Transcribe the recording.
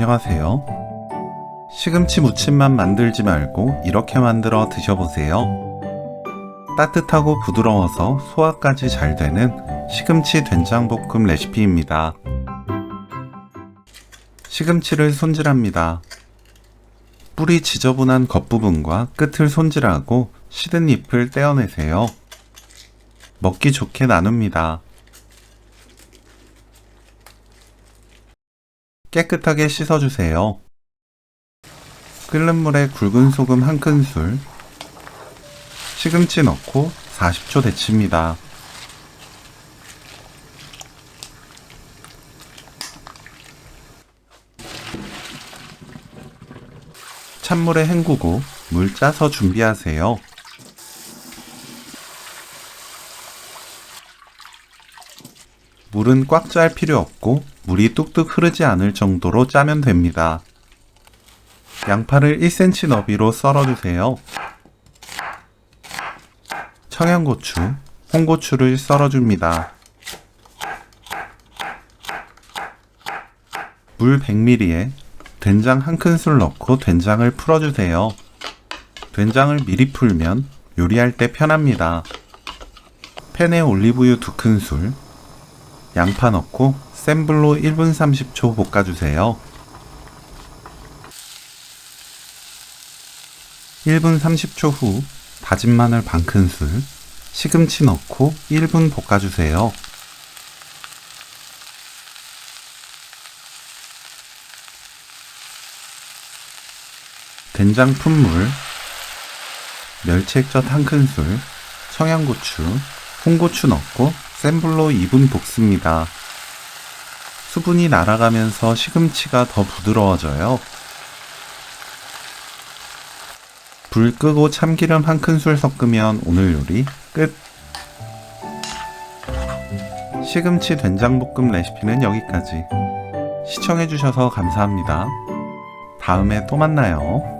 안녕하세요. 시금치 무침만 만들지 말고 이렇게 만들어 드셔보세요. 따뜻하고 부드러워서 소화까지 잘 되는 시금치 된장볶음 레시피입니다. 시금치를 손질합니다. 뿌리 지저분한 겉부분과 끝을 손질하고 시든 잎을 떼어내세요. 먹기 좋게 나눕니다. 깨끗하게 씻어주세요. 끓는 물에 굵은 소금 1큰술, 시금치 넣고 40초 데칩니다. 찬물에 헹구고 물 짜서 준비하세요. 물은 꽉 짤 필요 없고 물이 뚝뚝 흐르지 않을 정도로 짜면 됩니다. 양파를 1cm 너비로 썰어주세요. 청양고추, 홍고추를 썰어줍니다. 물 100ml에 된장 1큰술 넣고 된장을 풀어주세요. 된장을 미리 풀면 요리할 때 편합니다. 팬에 올리브유 2큰술, 양파 넣고 센 불로 1분 30초 볶아주세요. 1분 30초 후 다진 마늘 1큰술, 시금치 넣고 1분 볶아주세요. 된장 푼물, 멸치액젓 1큰술, 청양고추, 홍고추 넣고 센 불로 2분 볶습니다. 수분이 날아가면서 시금치가 더 부드러워져요. 불 끄고 참기름 1큰술 섞으면 오늘 요리 끝! 시금치 된장볶음 레시피는 여기까지. 시청해주셔서 감사합니다. 다음에 또 만나요.